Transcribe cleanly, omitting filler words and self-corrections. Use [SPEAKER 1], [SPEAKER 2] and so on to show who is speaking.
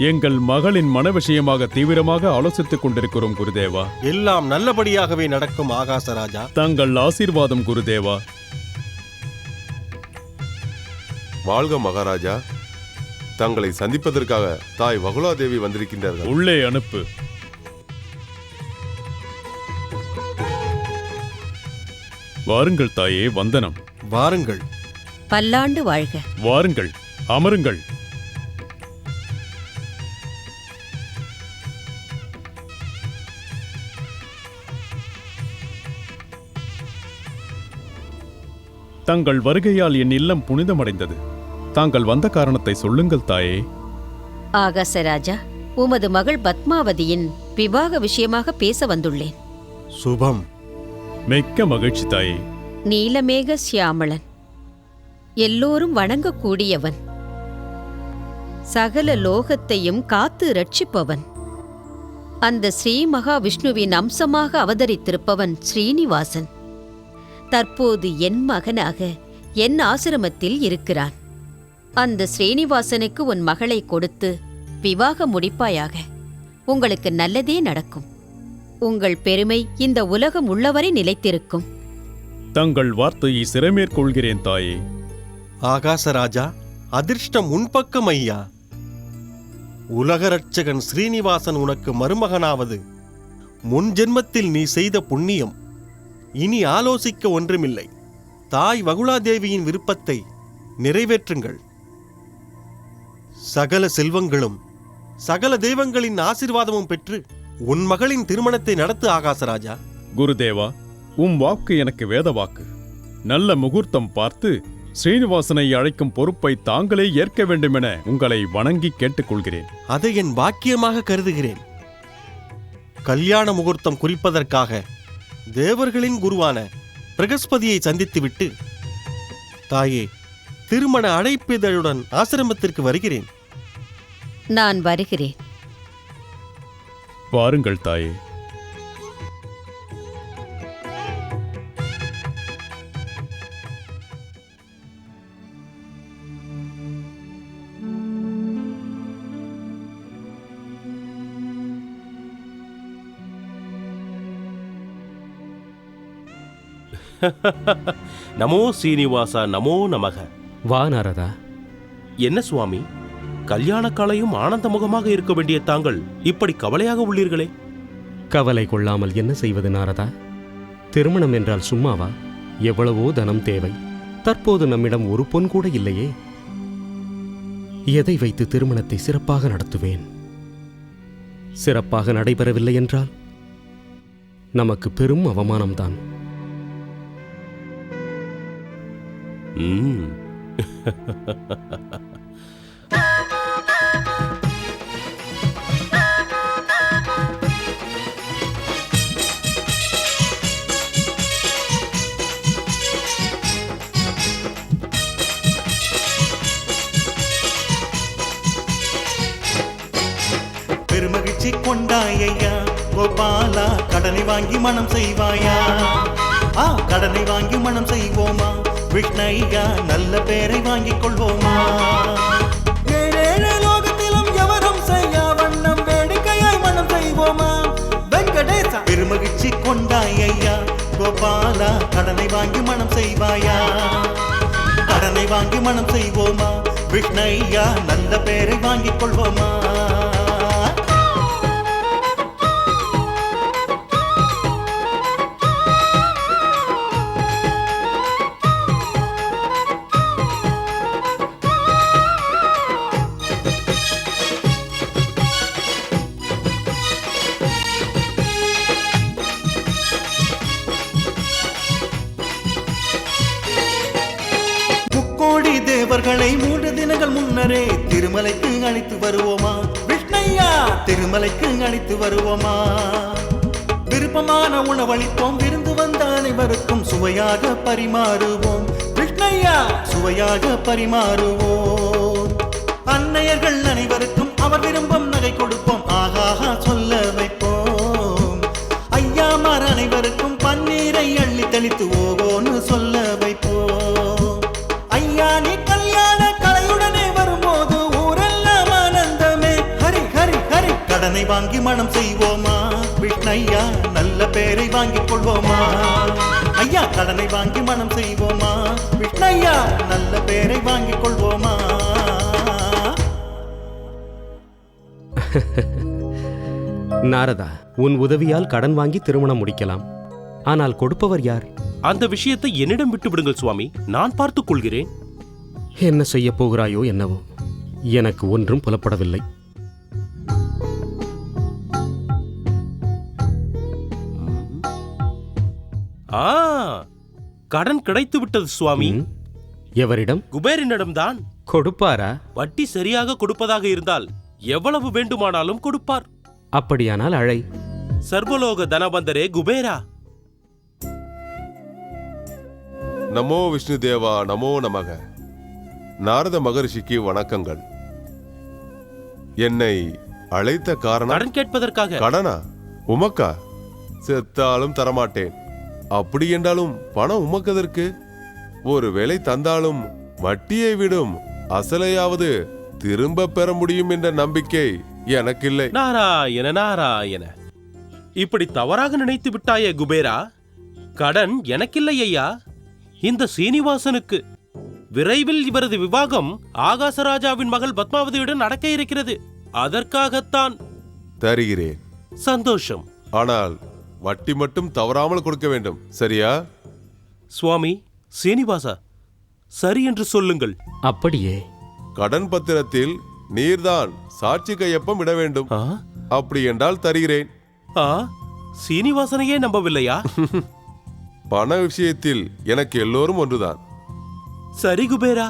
[SPEAKER 1] எங்கள் மகளின் மன விஷயமாக தீவிரமாக ஆலோசித்துக் கொண்டிருக்கிறோம் குருதேவா.
[SPEAKER 2] எல்லாம் நல்லபடியாகவே நடக்கும் ஆகாசராஜா.
[SPEAKER 1] தங்கள் ஆசீர்வாதம் குருதேவா.
[SPEAKER 3] வாழ்க மகாராஜா. தங்களை சந்திப்பதற்காக தாய் வகுலாதேவி வந்திருக்கின்றார்கள்.
[SPEAKER 1] உள்ளே அனுப்பு. வாருங்கள் தாயே, வந்தனம்.
[SPEAKER 2] வாருங்கள்.
[SPEAKER 4] பல்லாண்டு வாழ்க.
[SPEAKER 1] வாருங்கள், அமருங்கள். தங்கள் வருகையால் என் இல்லம் புனிதமடைந்தது. தாங்கள் வந்த காரணத்தை சொல்லுங்கள் தாயே.
[SPEAKER 4] ஆகாசராஜா, உமது மகள் பத்மாவதியின் விவாக விஷயமாக பேச வந்துள்ளேன்.
[SPEAKER 2] சுபம்.
[SPEAKER 1] மிக்க மகிழ்ச்சி தாயே.
[SPEAKER 4] நீலமேக சியாமளன், எல்லோரும் வணங்கக்கூடியவன், சகல லோகத்தையும் காத்து ரட்சிப்பவன், அந்த ஸ்ரீ மகாவிஷ்ணுவின் அம்சமாக அவதரித்திருப்பவன் ஸ்ரீனிவாசன் தற்போது என் மகனாக என் ஆசிரமத்தில் இருக்கிறான். அந்த ஸ்ரீனிவாசனுக்கு உன் மகளை கொடுத்து விவாக முடிப்பாயாக. உங்களுக்கு நல்லதே நடக்கும். உங்கள் பெருமை இந்த உலகம் உள்ளவரை நிலைத்திருக்கும்.
[SPEAKER 1] தங்கள் வார்த்தையை சிறமேற்கொள்கிறேன் தாயே.
[SPEAKER 2] ஆகாசராஜா, அதிர்ஷ்டம் உன்பக்கம் ஐயா. உலக ரட்சகன் ஸ்ரீனிவாசன் உனக்கு மருமகனாவது முன் ஜென்மத்தில் நீ செய்த புண்ணியம். இனி ஆலோசிக்க ஒன்றுமில்லை. தாய் வகுலாதேவியின் விருப்பத்தை நிறைவேற்றுங்கள். சகல செல்வங்களும் சகல தெய்வங்களின் ஆசீர்வாதமும் பெற்று உன் மகளின் திருமணத்தை நடத்து ஆகாசராஜா.
[SPEAKER 1] குருதேவா, வாக்கு எனக்கு வேத வாக்கு. நல்ல முகூர்த்தம் பார்த்து ஸ்ரீனிவாசனை அழைக்கும் பொறுப்பை தாங்களே ஏற்க வேண்டுமென உங்களை வணங்கி கேட்டுக்கொள்கிறேன்.
[SPEAKER 2] அதை என் பாக்கியமாக கருதுகிறேன். கல்யாண முகூர்த்தம் குறிப்பதற்காக தேவர்களின் குருவான பிரகஸ்பதியை சந்தித்துவிட்டு தாயே, திருமண அழைப்பிதழுடன் ஆசிரமத்திற்கு வருகிறேன்.
[SPEAKER 4] நான் வருகிறேன்.
[SPEAKER 1] வாருங்கள் தாயே.
[SPEAKER 5] நமோ சீனிவாசா, நமோ நமக.
[SPEAKER 6] வா நாரதா.
[SPEAKER 5] என்ன சுவாமி, கல்யாண காலையும் ஆனந்த முகமாக இருக்க வேண்டிய தாங்கள் இப்படி கவலையாக உள்ளீர்களே?
[SPEAKER 6] கவலை கொள்ளாமல் என்ன செய்வது நாரதா? திருமணம் என்றால் சும்மாவா? எவ்வளவோ தனம் தேவை. தற்போது நம்மிடம் ஒரு பொன் கூட இல்லையே. எதை வைத்து திருமணத்தை சிறப்பாக நடத்துவேன்? சிறப்பாக நடைபெறவில்லை என்றால் நமக்கு பெரும் அவமானம்தான்.
[SPEAKER 7] பெருமகிழ்ச்சி கொண்டாயா கோபாலா, கடனை வாங்கி மனம் செய்வாயா? கடனை வாங்கி மனம் செய்வோமா? விஷ்ணையா, நல்ல பேரை வாங்கிக் கொள்வோமா? ஏழேழு லோகத்திலும் எவரும் செய்யா வண்ணம் வேடிக்கையாய் மனம் செய்வோமா? வெங்கடேசா. பெருமகிழ்ச்சி கொண்டாயா கோபாலா, கடனை வாங்கி மனம் செய்வாயா? கடனை வாங்கி மனம் செய்வோமா? விஷ்ணையா, நல்ல பேரை வாங்கிக் கொள்வோமா? கோடி தேவர்களை 3 தினங்கள் முன்னரே திருமலைக்கு அழைத்து வருவோமா? விஷ்ணையா, திருமலைக்கு அழைத்து வருவோமா? விருப்பமான உணவளிப்போம், விருந்து வந்த அனைவருக்கும் சுவையாக பரிமாறுவோம். விஷ்ணையா, சுவையாக பரிமாறுவோம். அன்னையர்கள் அனைவருக்கும் அவர் விரும்பும் நகை கொடுப்போம். ஆகாஹா சொல்ல வைப்போம். ஐயாமார் அனைவருக்கும் பன்னீரை அள்ளி தெளித்து ஓகோன்னு சொல்ல வைப்போம். ஐயா, நீ கல்யாண கலையுடனே வரும்போது ஊரெல்லாம் ஆனந்தமே. வாங்கி மனம் செய்வோமா விஷ்ணையா நல்ல பேரை வாங்கிக் கொள்வோமா ஐயா கடனை வாங்கி மனம் செய்வோமா விஷ்ணையா நல்ல பேரை வாங்கிக் கொள்வோமா
[SPEAKER 6] நாரதா, உன் உதவியால் கடன் வாங்கி திருமணம் முடிக்கலாம். ஆனால் கொடுப்பவர் யார்?
[SPEAKER 5] அந்த விஷயத்தை என்னிடம் விட்டு விடுங்கள் சுவாமி, நான் பார்த்துக் கொள்கிறேன்.
[SPEAKER 6] என்ன செய்ய போகிறாயோ என்னவோ, எனக்கு ஒன்றும் புலப்படவில்லை.
[SPEAKER 5] ஆ, கடன் கிடைத்து விட்டது சுவாமி.
[SPEAKER 6] எவரிடம்?
[SPEAKER 5] குபேரனிடம்தான்.
[SPEAKER 6] கொடுப்பாரா?
[SPEAKER 5] வட்டி சரியாக கொடுப்பதாக இருந்தால் எவ்வளவு வேண்டுமானாலும் கொடுப்பார்.
[SPEAKER 6] அப்படியானால் அழை.
[SPEAKER 5] சர்வலோக தனபந்தரே குபேரா.
[SPEAKER 3] நமோ விஷ்ணு தேவா, நமோ நமக. நாரத மகரிஷிக்கு வணக்கங்கள். என்னை அழைத்த காரணம்?
[SPEAKER 5] கடன் கேட்பதற்காக.
[SPEAKER 3] கடனா? உமக்கா? செத்தாலும் தரமாட்டேன். அப்படி என்றாலும் பணம் உமக்கதற்கு? ஒருவேளை தந்தாலும் வட்டியை விடும் அசலையாவது திரும்ப பெற முடியும் என்ற நம்பிக்கை எனக்கில்லை.
[SPEAKER 5] நாராயண நாராயண, இப்படி தவறாக நினைத்து விட்டாயே குபேரா. கடன் எனக்கில்லை ஐயா, இந்த சீனிவாசனுக்கு. விரைவில் இவரது விவாகம் ஆகாசராஜாவின் மகள் பத்மாவதியுடன் நடக்க இருக்கிறது. அதற்காகத்தான்.
[SPEAKER 3] தருகிறேன்.
[SPEAKER 5] சந்தோஷம்.
[SPEAKER 3] ஆனால் வட்டி மட்டும் தவறாமல் கொடுக்க வேண்டும், சரியா?
[SPEAKER 5] சுவாமி சீனிவாசா, சரி என்று சொல்லுங்கள்.
[SPEAKER 6] அப்படியே.
[SPEAKER 3] கடன் பத்திரத்தில் நீர்தான் சாட்சி கையொப்பம் இட வேண்டும்.
[SPEAKER 5] ஆ?
[SPEAKER 3] அப்படி என்றால் தருகிறேன்.
[SPEAKER 5] ஆ, சீனிவாசனையே நம்பவில்லையா?
[SPEAKER 3] பண விஷயத்தில் எனக்கு எல்லோரும் ஒன்றுதான்.
[SPEAKER 5] சரி குபேரா.